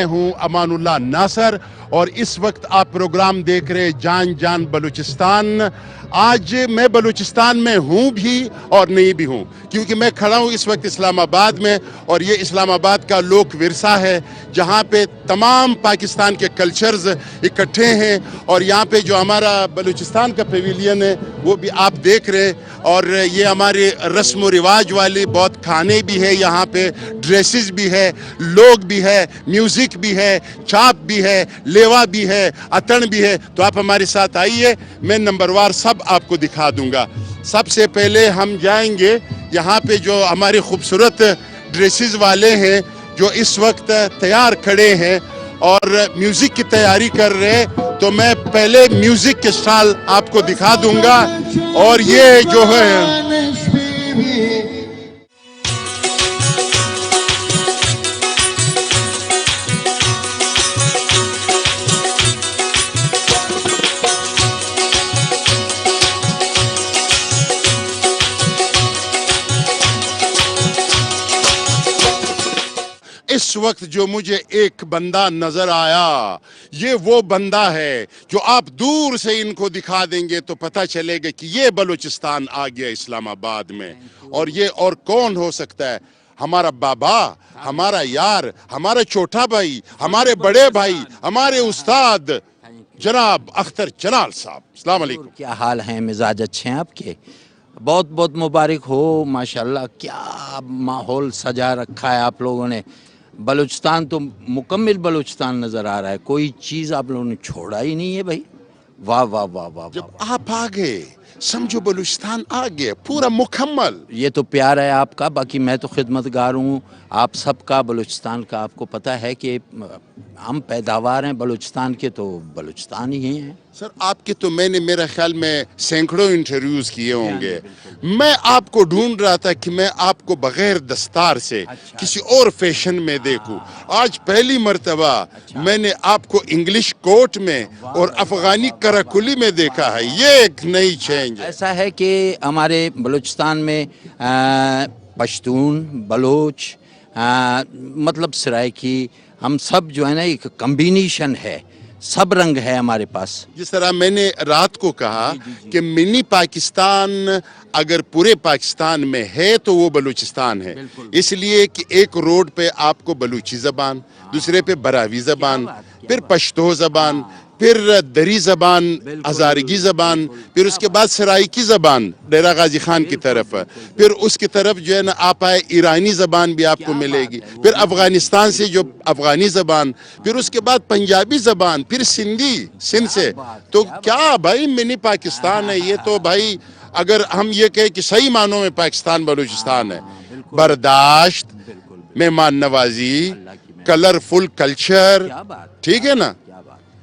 मैं हूं अमान उल्लाह नासर और इस वक्त आप प्रोग्राम देख रहे जान जान बलूचिस्तान। आज मैं बलूचिस्तान में हूं भी और नहीं भी हूं, क्योंकि मैं खड़ा हूं इस वक्त इस्लामाबाद में, और ये इस्लामाबाद का लोक विरसा है जहां पे तमाम पाकिस्तान के कल्चर्स इकट्ठे हैं। और यहाँ पे जो हमारा बलूचिस्तान का पेविलियन है वो भी आप देख रहे हैं, और ये हमारे रस्म व रिवाज वाली बहुत खाने भी है, यहाँ पे ड्रेसेस भी है, लोग भी है, म्यूजिक भी है, चाप भी है, लेवा भी है, अतन भी है। तो आप हमारे साथ आइए, मैं नंबरवार सब आपको दिखा दूंगा। सबसे पहले हम जाएंगे यहाँ पे जो हमारे खूबसूरत ड्रेसेस वाले हैं जो इस वक्त तैयार खड़े हैं और म्यूजिक की तैयारी कर रहे हैं। तो मैं पहले म्यूजिक के स्टाइल आपको दिखा दूंगा। और ये जो है इस वक्त जो मुझे एक बंदा नजर आया, ये वो बंदा है जो आप दूर से इनको दिखा देंगे तो पता चलेगा कि ये बलूचिस्तान आ गया इस्लामाबाद में। और ये और कौन हो सकता है? हमारा बाबा, हमारा यार, हमारा छोटा भाई, हमारे बड़े भाई, हमारे उस्ताद जनाब अख्तर जलाल साहब। अस्सलाम वालेकुम। क्या हाल है? मिजाज अच्छे हैं आपके? बहुत बहुत मुबारक हो, माशाल्लाह। क्या माहौल सजा रखा है आप लोगों ने। बलूचिस्तान तो मुकम्मल बलूचिस्तान नज़र आ रहा है, कोई चीज़ आप लोगों ने छोड़ा ही नहीं है भाई। वाह वाह वाह वाह। जब आप आ गए समझो बलूचिस्तान आ गया पूरा मुकम्मल। ये तो प्यार है आपका, बाकी मैं तो खिदमतगार हूँ आप सबका, बलूचिस्तान का। आपको पता है कि हम पैदावार हैं बलूचिस्तान के, तो बलूचिस्तान ही हैं। सर आपके तो मैंने मेरा ख्याल में सैकड़ों इंटरव्यूज किए होंगे। मैं आपको ढूंढ रहा था कि मैं आपको बगैर दस्तार से किसी और फैशन में देखूं। आज पहली मर्तबा मैंने आपको इंग्लिश कोट में और अफगानी कराकुली में देखा है। ये एक नई चेंज है। ऐसा है कि हमारे बलूचिस्तान में पश्तून, बलोच, मतलब सराइकी, हम सब जो है ना एक कम्बिनेशन है, सब रंग है हमारे पास। जिस तरह मैंने रात को कहा कि मिनी पाकिस्तान अगर पूरे पाकिस्तान में है तो वो बलूचिस्तान है, इसलिए कि एक रोड पे आपको बलूची ज़बान, दूसरे पे बरावी ज़बान, फिर पश्तो ज़बान, फिर दरी ज़बान, हज़ारगी ज़बान, फिर उसके बाद सराइकी ज़बान डेरा गाजी खान की तरफ, फिर उसकी तरफ जो है ना आप आए ईरानी ज़बान भी आपको मिलेगी, फिर अफ़गानिस्तान से जो अफ़गानी ज़बान, फिर उसके बाद पंजाबी ज़बान, फिर सिंधी सिंध से। तो क्या भाई मिनी पाकिस्तान है ये तो भाई। अगर हम ये कहें कि सही मानों में पाकिस्तान बलूचिस्तान है, बर्दाश्त, मेहमान नवाजी, कलरफुल कल्चर, ठीक है ना।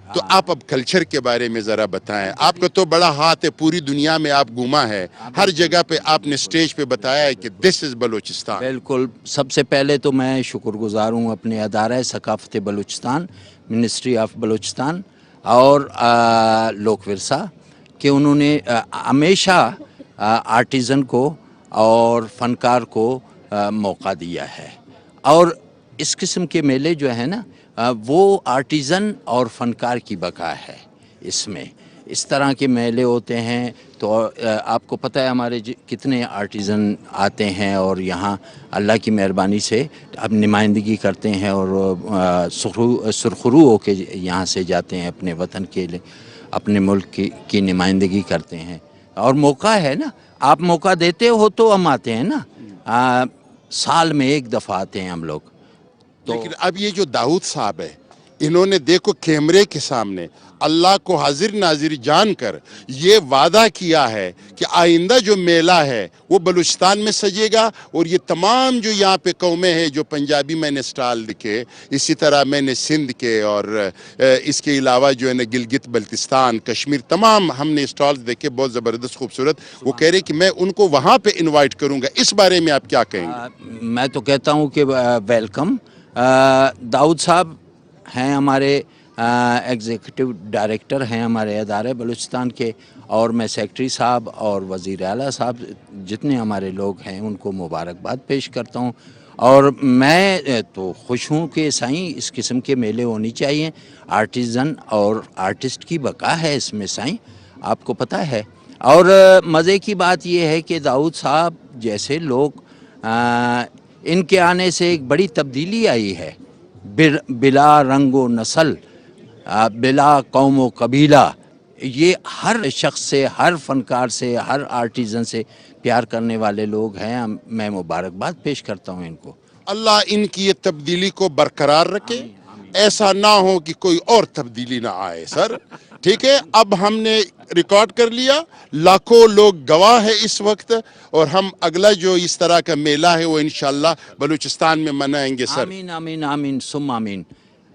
तो आप अब कल्चर के बारे में ज़रा बताएं। आपका तो बड़ा हाथ है, पूरी दुनिया में आप घूमा है, हर जगह पे आपने स्टेज पे बताया है कि दिस इज़ बलूचिस्तान। बिल्कुल। सबसे पहले तो मैं शुक्रगुजार हूँ अपने अदारा सकाफ़त बलूचिस्तान, मिनिस्ट्री ऑफ बलूचिस्तान और लोक विरसा, कि उन्होंने हमेशा आर्टिज़न को और फ़नकार को मौका दिया है। और इस किस्म के मेले जो है ना वो आर्टिज़न और फ़नकार की बका है। इसमें इस तरह के मेले होते हैं तो आपको पता है हमारे कितने आर्टिज़न आते हैं और यहाँ अल्लाह की मेहरबानी से अब नुमाइंदगी करते हैं और सुरखरू होके यहाँ से जाते हैं अपने वतन के लिए, अपने मुल्क की नुमाइंदगी करते हैं। और मौका है ना, आप मौका देते हो तो हम आते हैं ना, साल में एक दफ़ा आते हैं हम लोग। तो लेकिन अब ये जो दाऊद साहब है, इन्होंने देखो कैमरे के सामने अल्लाह को हाजिर नाजिर जानकर ये वादा किया है कि आइंदा जो मेला है वो बलूचिस्तान में सजेगा। और ये तमाम जो यहाँ पे कौमें हैं, जो पंजाबी मैंने स्टॉल दिखे, इसी तरह मैंने सिंध के और इसके अलावा जो है ना गिलगित बल्तिस्तान, कश्मीर, तमाम हमने स्टॉल्स देखे, बहुत ज़बरदस्त खूबसूरत। वो कह रहे कि मैं उनको वहाँ पे इन्वाइट करूँगा। इस बारे में आप क्या कहेंगे? मैं तो कहता हूँ कि वेलकम। दाऊद साहब हैं हमारे एग्जीक्यूटिव डायरेक्टर हैं हमारे अदारे बलूचिस्तान के, और मैं सेक्रेटरी साहब और वज़ीर आला साहब जितने हमारे लोग हैं उनको मुबारकबाद पेश करता हूँ। اور میں تو خوش ہوں کہ سائیں اس قسم کے میلے ہونے چاہیے. آرٹیزن اور آرٹسٹ کی بقا ہے اس میں سائیں، آپ کو پتہ ہے. اور مزے کی بات یہ ہے کہ داؤد صاحب جیسے لوگ ان کے آنے سے ایک بڑی تبدیلی آئی ہے. بلا رنگ و نسل، بلا قوم و قبیلہ، یہ ہر شخص سے، ہر فنکار سے، ہر آرٹیزن سے پیار کرنے والے لوگ ہیں. میں مبارکباد پیش کرتا ہوں ان کو. اللہ ان کی یہ تبدیلی کو برقرار رکھے، ایسا نہ ہو کہ کوئی اور تبدیلی نہ آئے سر. ٹھیک ہے، اب ہم نے ریکارڈ کر لیا، لاکھوں لوگ گواہ ہے اس وقت، اور ہم اگلا جو اس طرح کا میلہ ہے وہ انشاءاللہ بلوچستان میں منائیں گے سر. آمین آمین آمین ثم آمین.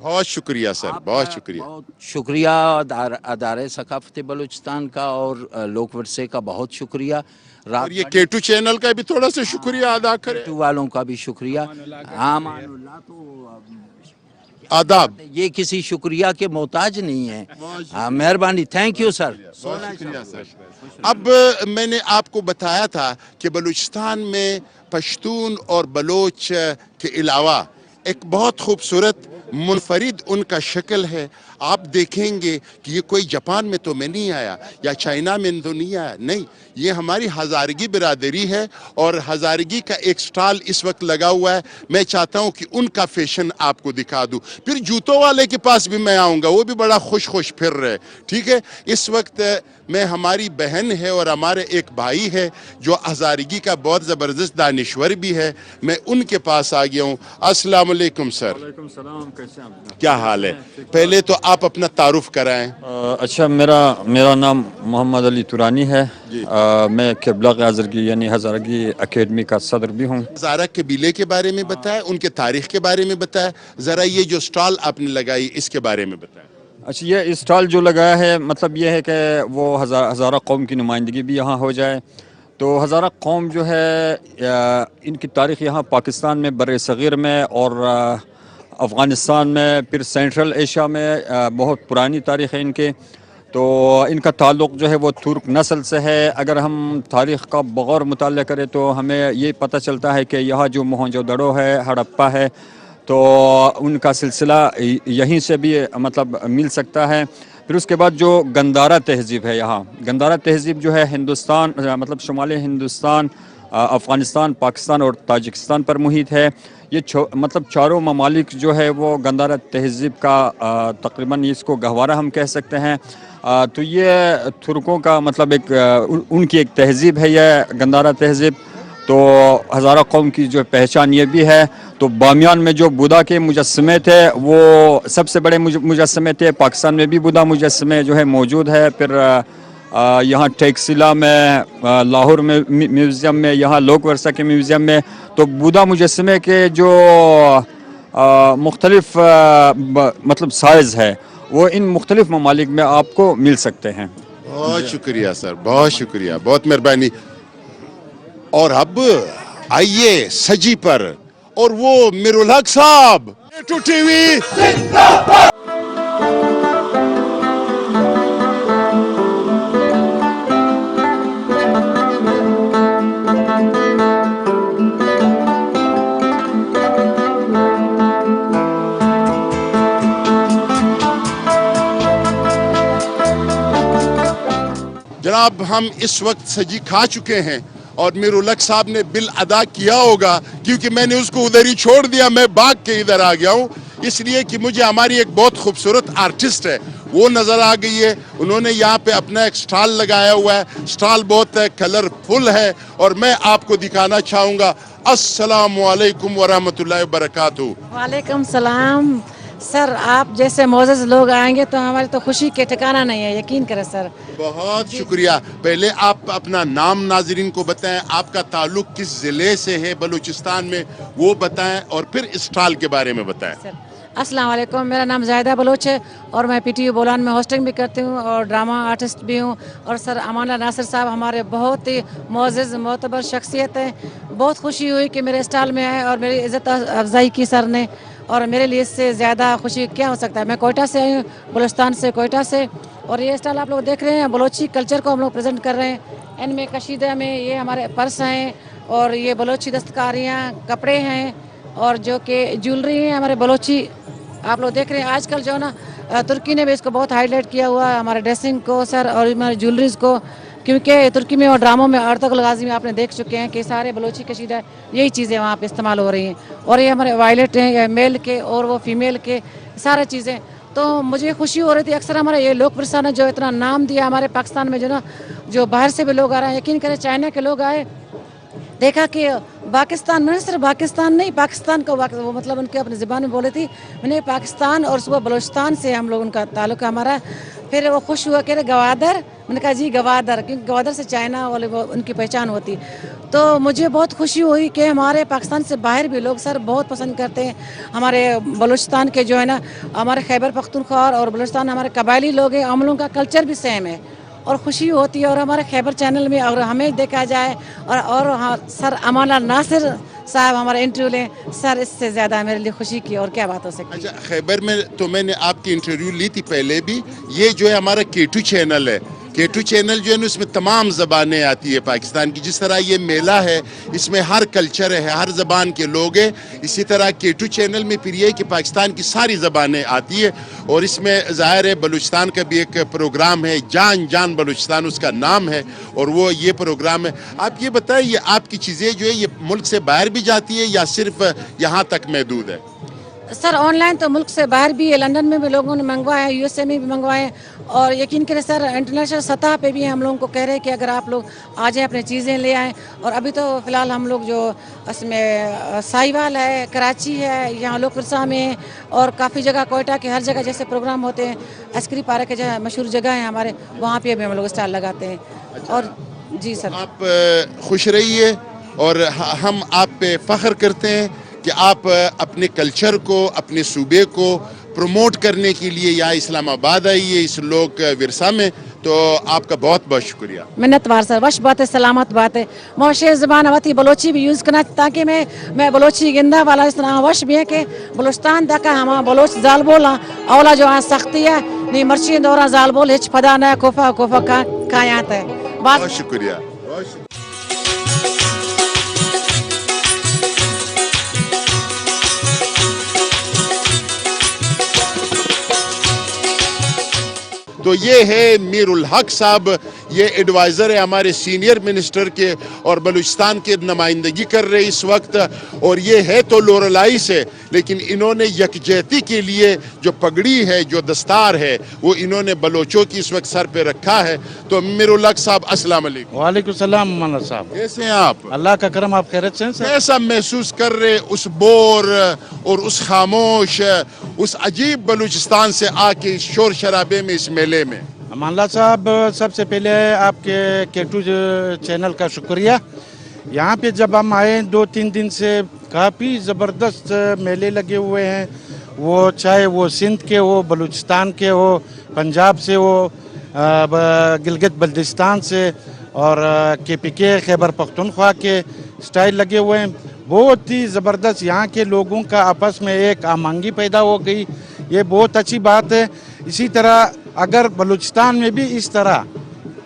بہت شکریہ سر، بہت شکریہ. بہت شکریہ ادارے ثقافت بلوچستان کا اور لوک ورثے کا بہت شکریہ. اور یہ K2 چینل کا بھی تھوڑا سا شکریہ ادا کریں. K2 والوں کا بھی شکریہ. امان اللہ تو آداب. یہ کسی شکریہ کے محتاج نہیں ہے. مہربانی، تھینک یو سر. شکریہ سر. اب میں نے آپ کو بتایا تھا کہ بلوچستان میں پشتون اور بلوچ کے علاوہ ایک بہت خوبصورت منفرد ان کا شکل ہے. آپ دیکھیں گے کہ یہ کوئی جاپان میں تو میں نہیں آیا یا چائنا میں تو نہیں آیا، نہیں، یہ ہماری ہزارگی برادری ہے اور ہزارگی کا ایک سٹال اس وقت لگا ہوا ہے. میں چاہتا ہوں کہ ان کا فیشن آپ کو دکھا دوں. پھر جوتوں والے کے پاس بھی میں آؤں گا، وہ بھی بڑا خوش پھر رہے. ٹھیک ہے، اس وقت میں ہماری بہن ہے اور ہمارے ایک بھائی ہے جو ہزارگی کا بہت زبردست دانشور بھی ہے، میں ان کے پاس آ گیا ہوں. السلام علیکم سر. وعلیکم السلام، کیسے ہیں آپ؟ کیا حال ہے؟ پہلے تو آپ اپنا تعارف کرائیں. اچھا، میرا نام محمد علی تورانی ہے. میں قبلہ ہزارگی یعنی ہزارگی اکیڈمی کا صدر بھی ہوں. ہزارہ قبیلے کے بارے میں بتائیں، ان کے تاریخ کے بارے میں بتائیں. ذرا یہ جو سٹال آپ نے لگائی اس کے بارے میں بتائیں. اچھا، یہ اسٹال جو لگایا ہے مطلب یہ ہے کہ وہ ہزارہ قوم کی نمائندگی بھی یہاں ہو جائے. تو ہزارہ قوم جو ہے ان کی تاریخ یہاں پاکستان میں، بر صغیر میں اور افغانستان میں، پھر سینٹرل ایشیا میں بہت پرانی تاریخ ہے ان کے. تو ان کا تعلق جو ہے وہ ترک نسل سے ہے. اگر ہم تاریخ کا بغور مطالعہ کریں تو ہمیں یہ پتہ چلتا ہے کہ یہاں جو موہنجو دڑو ہے، ہڑپہ ہے، تو ان کا سلسلہ یہیں سے بھی مطلب مل سکتا ہے. پھر اس کے بعد جو گندھارا تہذیب ہے، یہاں گندھارا تہذیب جو ہے ہندوستان مطلب شمالی ہندوستان، افغانستان، پاکستان اور تاجکستان پر محیط ہے. یہ مطلب چاروں ممالک جو ہے وہ گندھارا تہذیب کا تقریباً اس کو گہوارہ ہم کہہ سکتے ہیں. تو یہ ترکوں کا مطلب ایک ان کی ایک تہذیب ہے یہ گندھارا تہذیب. تو ہزارہ قوم کی جو پہچان یہ بھی ہے. تو بامیان میں جو بدھا کے مجسمے تھے وہ سب سے بڑے مجسمے تھے. پاکستان میں بھی بدھا مجسمے جو ہے موجود ہے. پھر یہاں ٹیکسلا میں، لاہور میں میوزیم میں، یہاں لوک ورثہ کے میوزیم میں. تو بدھا مجسمے کے جو مختلف مطلب سائز ہے وہ ان مختلف ممالک میں آپ کو مل سکتے ہیں. بہت شکریہ سر، بہت شکریہ، بہت مہربانی. اور اب آئیے سجی پر، اور وہ میرالحق صاحب. K2 TV جناب، ہم اس وقت سجی کھا چکے ہیں اور میرالحق صاحب نے بل ادا کیا ہوگا، کیونکہ میں نے اس کو ادھر ہی چھوڑ دیا. میں بھاگ کے ادھر آ گیا ہوں اس لیے کہ مجھے ہماری ایک بہت خوبصورت آرٹسٹ ہے وہ نظر آ گئی ہے. انہوں نے یہاں پہ اپنا ایک سٹال لگایا ہوا ہے. سٹال بہت کلرفل ہے اور میں آپ کو دکھانا چاہوں گا. السلام علیکم ورحمۃ اللہ وبرکاتہ. وعلیکم السلام. سر، آپ جیسے معزز لوگ آئیں گے تو ہماری تو خوشی کے ٹھکانہ نہیں ہے، یقین کریں سر. بہت شکریہ. پہلے آپ اپنا نام ناظرین کو بتائیں، آپ کا تعلق کس ضلع سے ہے بلوچستان میں وہ بتائیں، اور پھر اسٹال کے بارے میں بتائیں. سر السلام علیکم، میرا نام زاہدہ بلوچ ہے اور میں PTU بولان میں ہوسٹنگ بھی کرتی ہوں اور ڈرامہ آرٹسٹ بھی ہوں. اور سر امان اللہ ناصر صاحب ہمارے بہت ہی معزز معتبر شخصیت ہیں. بہت خوشی ہوئی کہ میرے اسٹال میں آئے اور میری عزت افزائی کی سر نے، اور میرے لیے اس سے زیادہ خوشی کیا ہو سکتا ہے. میں کوئٹہ سے آئی ہوں، بلوچستان سے، کوئٹہ سے. اور یہ اسٹال آپ لوگ دیکھ رہے ہیں، بلوچی کلچر کو ہم لوگ پریزنٹ کر رہے ہیں. ان میں کشیدہ میں یہ ہمارے پرس ہیں اور یہ بلوچی دستکاریاں، کپڑے ہیں और जो कि ज्वेलरी है हमारे बलोची, आप लोग देख रहे हैं आजकल जो है ना तुर्की ने भी इसको बहुत हाईलाइट किया हुआ है हमारे ड्रेसिंग को सर और हमारे ज्वेलरीज को, क्योंकि तुर्की में और ड्रामों में अर्तुगरुल गाजी में आपने देख चुके हैं कि सारे बलोची कशीदा यही चीज़ें वहाँ पे इस्तेमाल हो रही हैं, और ये हमारे वायलेट हैं या मेल के और वो फीमेल के सारी चीज़ें। तो मुझे खुशी हो रही थी, अक्सर हमारे ये लोक प्रसार ने जो इतना नाम दिया हमारे पाकिस्तान में, जो ना जो बाहर से भी लोग आ रहे हैं, यकीन करें चाइना के लोग आए, देखा कि पाकिस्तान में सिर्फ पाकिस्तान नहीं, पाकिस्तान का वो मतलब उनके अपनी ज़बान में बोले थी मैंने पाकिस्तान और सुबह बलूचिस्तान से हम लोग उनका ताल्लुक हमारा। फिर वो खुश हुआ कह रहे गवादर, मैंने कहा जी गवादर, क्योंकि गवादर से चाइना वाले वो उनकी पहचान होती। तो मुझे बहुत खुशी हुई कि हमारे पाकिस्तान से बाहर भी लोग सर बहुत पसंद करते हैं हमारे बलूचिस्तान के जो है ना, हमारे खैबर पख्तूनख्वा और बलूचिस्तान हमारे कबायली लोग हैं, हम लोगों का कल्चर भी सेम है और खुशी होती है। और हमारे खैबर चैनल में अगर हमें देखा जाए और हाँ सर अमाना नासिर साहब हमारे इंटरव्यू लें सर, इससे ज़्यादा मेरे लिए खुशी की और क्या बात हो सकती है। अच्छा, खैबर में तो मैंने आपकी इंटरव्यू ली थी पहले भी, ये जो है हमारा K2 चैनल है, K2 चैनल जो है ना उसमें तमाम ज़बानें आती है पाकिस्तान की, जिस तरह ये मेला है इसमें हर कल्चर है, हर ज़बान के लोग हैं, इसी तरह K2 चैनल में फिर ये है कि पाकिस्तान की सारी ज़बानें आती है। और इसमें ज़ाहिर है बलूचिस्तान का भी एक प्रोग्राम है, जान जान बलूचिस्तान उसका नाम है, और वो ये प्रोग्राम है। आप ये बताएं, ये आपकी चीज़ें जो है ये मुल्क से बाहर भी जाती है या सिर्फ यहाँ तक महदूद है? सर ऑनलाइन तो मुल्क से बाहर भी है, लंदन में भी लोगों ने मंगवाए हैं, USA में भी मंगवाए हैं, और यकीन करें सर इंटरनेशनल सतह पे भी हम लोगों को कह रहे हैं कि अगर आप लोग आ जाएं अपनी चीज़ें ले आएँ। और अभी तो फ़िलहाल हम लोग जो इसमें साहिवाल है, कराची है, यहाँ लोक विरसा में, और काफ़ी जगह कोयटा के हर जगह जैसे प्रोग्राम होते हैं, अस्करी पार्क के जो मशहूर जगह है हमारे, वहाँ पर भी हम लोग स्टॉल लगाते हैं। और जी सर आप खुश रहिए और हम आप पे फ़ख्र करते हैं कि आप अपने कल्चर को, अपने सूबे को प्रमोट करने के लिए यहाँ इस्लामाबाद आई है इस लोक विरसा में, तो आपका बहुत बहुत शुक्रिया। मिन्नतवार सर, वश बात है, सलामत बात है। मोशे ज़बान अवती बलोची भी यूज़ करना, ताकि मैं बलोची गिंदा वाला इस तरह वश भी है कि बलूचिस्तान तक हम बलोच जाल बोला अवला जो सख्ती है नहीं मर्ची दौरा जाल बोल हिच फदा न कोफा कोफा का यहाँ है। बहुत शुक्रिया। तो ये है मीरुल हक साहब, ये एडवाइज़र है हमारे सीनियर मिनिस्टर के और बलूचिस्तान की नुमाइंदगी कर रहे इस वक्त। और ये है तो लोरलाई से, लेकिन इन्होंने यकजहती के लिए जो पगड़ी है, जो दस्तार है, वो इन्होंने बलोचों की इस वक्त सर पे रखा है। तो मीरुल हक साहब अस्सलाम वालेकुम। वालेकुम सलाम मौलाना साहब, कैसे हैं आप? अल्लाह का करम, आप खैरियत से हैं सर? कैसा महसूस कर रहे उस बोर और उस खामोश, उस अजीब बलूचिस्तान से आके शोर शराबे में, इस मेले में? अमानल्ला साहब, सबसे पहले आपके K2 चैनल का शुक्रिया। यहाँ पे जब हम आए 2-3 दिन से काफ़ी ज़बरदस्त मेले लगे हुए हैं, वो चाहे वो सिंध के हो, बलूचिस्तान के हो, पंजाब से हो, गिलगित बल्तिस्तान से, और KPK खैबर पख्तूनख्वा के स्टाइल लगे हुए हैं। बहुत ही ज़बरदस्त यहाँ के लोगों का आपस में एक आमांगी पैदा हो गई, ये बहुत अच्छी बात है। इसी तरह अगर बलूचिस्तान में भी इस तरह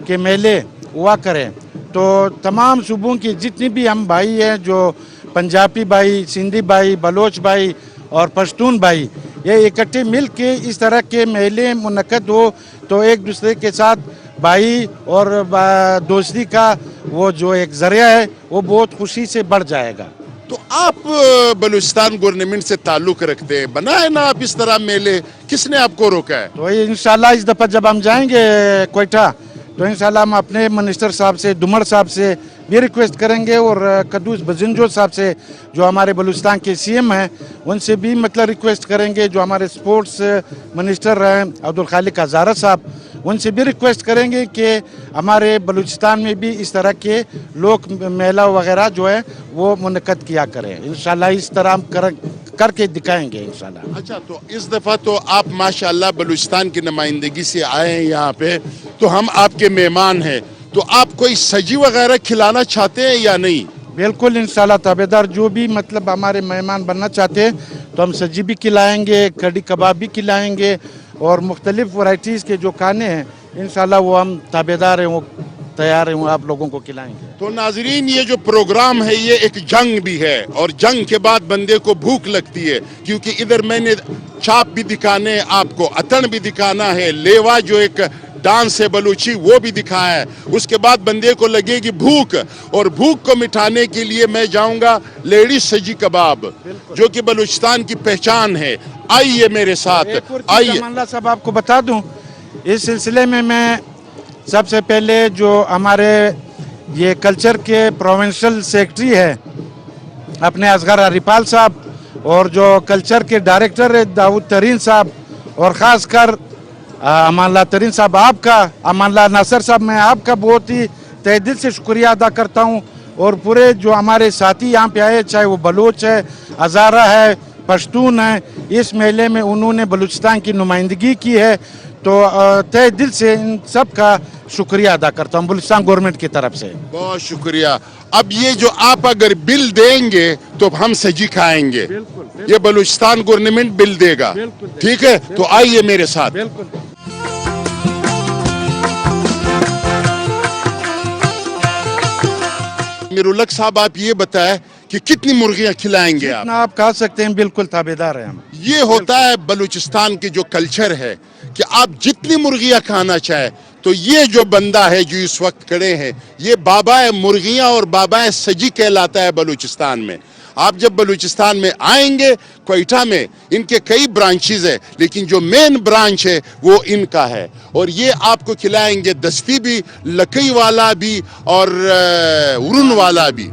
के मेले हुआ करें तो तमाम सूबों के जितने भी हम भाई हैं, जो पंजाबी भाई, सिंधी भाई, बलोच भाई और पश्तून भाई, ये इकट्ठे मिल के इस तरह के मेले मुनक्कद हो तो एक दूसरे के साथ भाई और दोस्ती का वो जो एक ज़रिया है वो बहुत खुशी से बढ़ जाएगा। तो आप बलूचिस्तान गवर्नमेंट से ताल्लुक़ रखते हैं, बनाए ना आप इस तरह मेले, किसने आपको रोका है? तो इंशाल्लाह इस दफ़ा जब हम जाएंगे कोयटा तो इंशाल्लाह हम अपने मिनिस्टर साहब से, दुमर साहब से भी रिक्वेस्ट करेंगे, और कद्दूस बजिंजो साहब से जो हमारे बलूचिस्तान के CM हैं उनसे भी मतलब रिक्वेस्ट करेंगे, जो हमारे स्पोर्ट्स मिनिस्टर हैं अब्दुल खालिक हज़ारा साहब, उनसे भी रिक्वेस्ट करेंगे कि हमारे बलूचिस्तान में भी इस तरह के लोक मेला वगैरह जो है वो मुनक्कद किया करें। इंशाल्लाह इस तरह हम करके दिखाएंगे इंशाल्लाह। अच्छा, तो इस दफ़ा तो आप माशाल्लाह बलूचिस्तान की नुमाइंदगी से आए हैं यहाँ पे, तो हम आपके मेहमान हैं, तो आप कोई सजी वगैरह खिलाना चाहते हैं या नहीं? बिल्कुल इंशाल्लाह, ताबेदार जो भी मतलब हमारे मेहमान बनना चाहते हैं तो हम सजी भी खिलाएंगे, कड़ी कबाब भी खिलाएंगे, और मुख्तलिफ वैराइटीज़ के जो खाने हैं इंशाल्लाह वो हम ताबेदार हैं, वो तैयार हैं, वो आप लोगों को खिलाएंगे। तो नाजरीन, ये जो प्रोग्राम है ये एक जंग भी है, और जंग के बाद बंदे को भूख लगती है, क्योंकि इधर मैंने छाप भी दिखाने, आपको अतन भी दिखाना है, लेवा जो एक डांस है बलूची वो भी दिखाया है। उसके बाद बंदे को लगेगी भूख, और भूख को मिटाने के लिए मैं जाऊंगा लेडी सजी कबाब, जो कि बलूचिस्तान की पहचान है। आइए मेरे साथ, आइए। अमान अल्लाह साहब, आपको बता दूं, इस सिलसिले में मैं सबसे पहले जो हमारे ये कल्चर के प्रोविंशियल सेक्रेटरी है अपने असगर हरिपाल साहब, और जो कल्चर के डायरेक्टर है दाऊद तरीन साहब, और ख़ासकर अमानल्ला तरीन साहब आपका, अमानल्ला नासर साहब, मैं आपका बहुत ही तहे दिल से शुक्रिया अदा करता हूँ। और पूरे जो हमारे साथी यहाँ पे आए, चाहे वो बलोच है, हज़ारा है, पश्तून है, इस मेले में उन्होंने बलूचिस्तान की नुमाइंदगी की है, तो तहे दिल से इन सब का शुक्रिया अदा करता हूँ बलूचिस्तान गवर्नमेंट की तरफ से। बहुत शुक्रिया। अब ये जो आप अगर बिल देंगे तो हम सजी खाएंगे, ये बलूचिस्तान गवर्नमेंट बिल देगा, ठीक है? तो आइए मेरे साथ। बिल्कुल। मिरुलक साहब, आप ये बताएं कि कितनी मुर्गियां खिलाएंगे आप? आप खा सकते हैं, बिल्कुल ताबेदार हैं हम। ये होता है बलूचिस्तान की जो कल्चर है कि आप जितनी मुर्गियां खाना चाहे। तो ये जो बंदा है जो इस वक्त खड़े हैं, ये बाबा मुर्गियां और बाबा सजी कहलाता है बलूचिस्तान में। आप जब बलूचिस्तान में आएंगे, क्वेटा में इनके कई ब्रांचेस है, लेकिन जो मेन ब्रांच है वो इनका है, और ये आपको खिलाएंगे दस्ती भी, लकई वाला भी और उरुन वाला भी,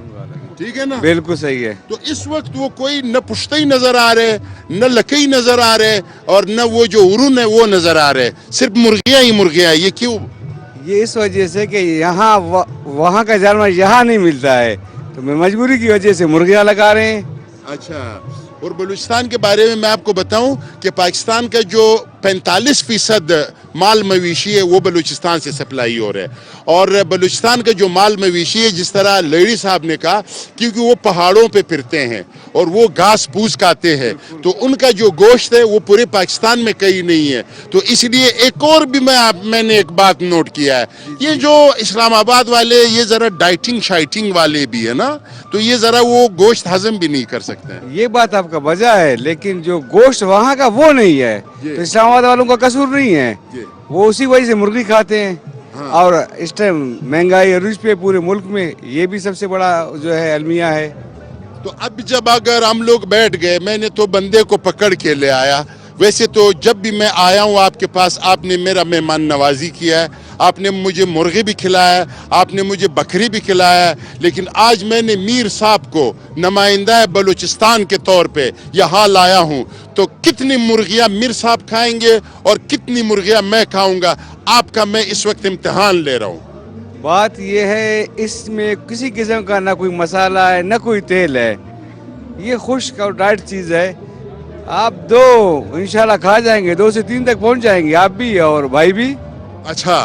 ठीक है ना? बिल्कुल सही है। तो इस वक्त वो कोई न पुश्तई नजर आ रहे, न लकई नजर आ रहे, और न वो जो उरुन है वो नजर आ रहे, सिर्फ मुर्गियां ही मुर्गियां। ये क्यों? ये इस वजह से कि यहाँ वहाँ का जानवर यहाँ नहीं मिलता है, तो मैं मजबूरी की वजह से मुर्गियाँ लगा रहे हैं। अच्छा, और बलूचिस्तान के बारे में मैं आपको बताऊं कि पाकिस्तान का जो 45% माल मवेशी है वो बलूचिस्तान से सप्लाई हो रहा है, और बलूचिस्तान का जो माल मवेशी है, जिस तरह लेडी साहब ने कहा, क्योंकि वो पहाड़ों पे फिरते हैं और वो घास फूस खाते हैं, तो उनका जो गोश्त है वो पूरे पाकिस्तान में कहीं नहीं है। तो इसलिए एक और भी मैंने एक बात नोट किया है, ये जो इस्लामाबाद वाले ये जरा डाइटिंग शाइटिंग वाले भी है ना, तो ये जरा वो गोश्त हजम भी नहीं कर सकते हैं। ये बात आपका वजह है, लेकिन जो गोश्त वहाँ का वो नहीं है, तो इस्लामाबाद वालों का कसूर नहीं है, वो उसी वजह से मुर्गी खाते हैं। हाँ। और इस टाइम महंगाई अरूज पे पूरे मुल्क में, ये भी सबसे बड़ा जो है अलमिया है। तो अब जब अगर हम लोग बैठ गए, मैंने तो बंदे को पकड़ के ले आया। वैसे तो जब भी मैं आया हूँ आपके पास, आपने मेरा मेहमान नवाजी किया है, आपने मुझे मुर्गी भी खिलाया, आपने मुझे बकरी भी खिलाया, लेकिन आज मैंने मीर साहब को नुमाइंदा बलूचिस्तान के तौर पे यहाँ लाया हूँ। तो कितनी मुर्गियाँ मीर साहब खाएंगे और कितनी मुर्गियाँ मैं खाऊंगा, आपका मैं इस वक्त इम्तिहान ले रहा हूँ। बात ये है, इसमें किसी किस्म का ना कोई मसाला है ना कोई तेल है, ये खुश्क और डाइट चीज़ है। आप 2 इंशाल्लाह खा जाएंगे, 2 से 3 तक पहुंच जाएंगे, आप भी और भाई भी। अच्छा,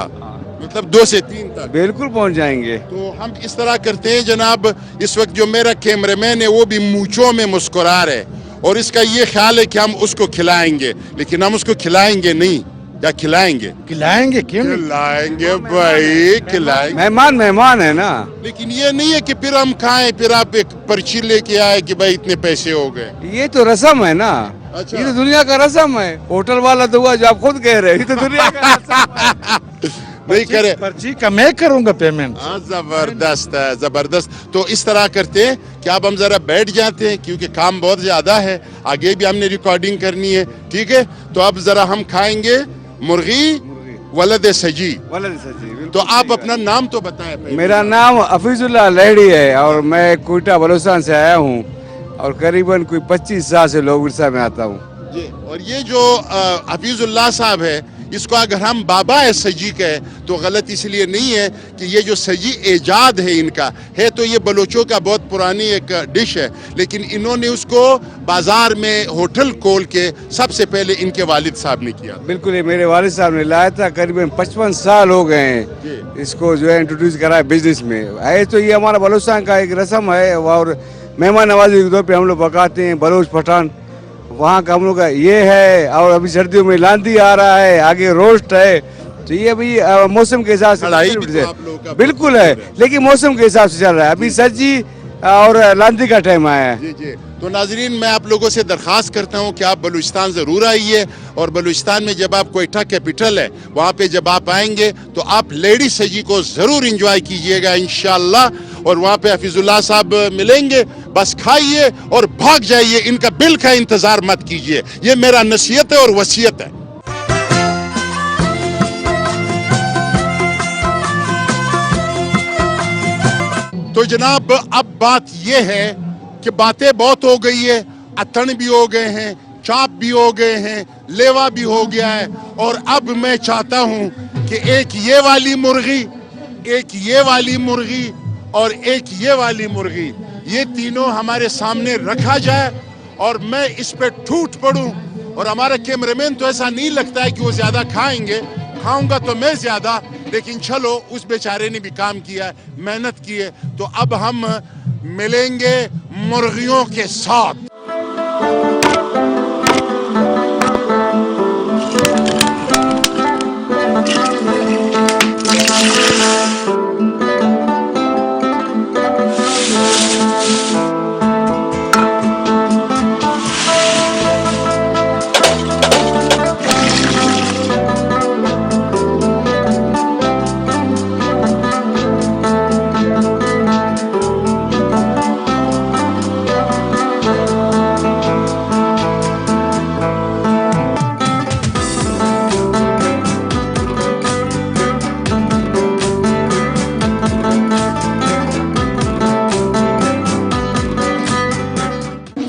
मतलब 2 से 3 तक बिल्कुल पहुंच जाएंगे। तो हम इस तरह करते हैं जनाब, इस वक्त जो मेरा कैमरामैन है वो भी मूंछों में मुस्कुरा रहे, और इसका ये ख्याल है कि हम उसको खिलाएंगे, लेकिन हम उसको खिलाएंगे नहीं। या खिलाएंगे? खिलाएंगे, क्यों नहीं? खिलाएंगे भाई, खिलाएंगे। मेहमान है ना। लेकिन ये नहीं है कि फिर हम खाएं, फिर आप एक पर्ची लेके आए कि भाई इतने पैसे हो गए। ये तो रस्म है ना। अच्छा। ये तो दुनिया का रस्म है। होटल वाला तो हुआ जो आप खुद कह रहे हैं, ये तो दुनिया का रस्म है। नहीं करे, पर्ची का मैं करूंगा पेमेंट। हाँ, जबरदस्त है, जबरदस्त। तो इस तरह करते हैं कि अब हम जरा बैठ जाते हैं, क्योंकि काम बहुत ज्यादा है, आगे भी हमने रिकॉर्डिंग करनी है, ठीक है? तो अब जरा हम खाएंगे मुर्गी वलद सजी। तो आप अपना नाम तो बताएं। मेरा नाम हफीजुल्लाह लहड़ी है, और मैं कोयटा बलूचिस्तान से आया हूँ, और करीबन कोई 25 साल से लोग विरसा में आता हूँ। और ये जो हफीजुल्लाह साहब है, इसको अगर हम बाबा सजी कहे तो गलत इसलिए नहीं है कि ये जो सजी एजाद है इनका है, तो ये बलोचों का बहुत पुरानी एक डिश है, लेकिन इन्होंने उसको बाजार में होटल खोल के सबसे पहले इनके वालिद साहब ने किया। बिल्कुल, ये मेरे वालिद साहब ने लाया था, करीबन 55 साल हो गए हैं इसको जो है इंट्रोड्यूस करा है बिजनेस में। है तो ये हमारा बलूचिस्तान का एक रस्म है, और मेहमान नवाजी के तौर पर हम लोग पकाते हैं। बलोच पठान वहाँ का हम लोग का ये है, और अभी सर्दियों में लांदी आ रहा है, आगे रोस्ट है, तो ये अभी मौसम के हिसाब से लड़ाई भी तो आप लोगों का बिल्कुल है, लेकिन मौसम के हिसाब से चल रहा है। अभी सर्दी और लांदी का टाइम आया है। जी जी। तो नाजरीन, मैं आप लोगों से दरख्वास्त करता हूं कि आप बलूचिस्तान ज़रूर आइए, और बलूचिस्तान में जब आप क्वेटा कैपिटल है वहाँ पे जब आप आएंगे तो आप लेडी सजी को ज़रूर इंजॉय कीजिएगा इंशाअल्लाह। और वहाँ पे हफीजुल्लाह साहब मिलेंगे, बस खाइए और भाग जाइए, इनका बिल का इंतज़ार मत कीजिए। ये मेरा नसीहत है और वसीयत है। तो जनाब, अब बात यह है कि बातें बहुत हो गई है, अतन भी हो गए हैं, चाप भी हो गए हैं, लेवा भी हो गया है, और अब मैं चाहता हूं कि एक ये वाली मुर्गी, एक ये वाली मुर्गी और एक ये वाली मुर्गी, ये तीनों हमारे सामने रखा जाए और मैं इस पे टूट पड़ूं। और हमारा कैमरामैन तो ऐसा नहीं लगता है कि वो ज्यादा खाएंगे, खाऊंगा तो मैं ज्यादा, लेकिन चलो, उस बेचारे ने भी काम किया, मेहनत की है। तो अब हम मिलेंगे मुर्गियों के साथ।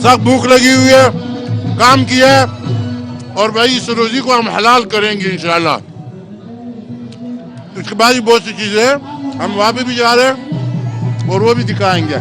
सख्त भूख लगी हुई है, काम किया है, और भाई इस रोजी को हम हलाल करेंगे इंशाल्लाह। उसके बाद भी बहुत सी चीजें हैं, हम वहाँ पे भी जा रहे हैं और वो भी दिखाएंगे।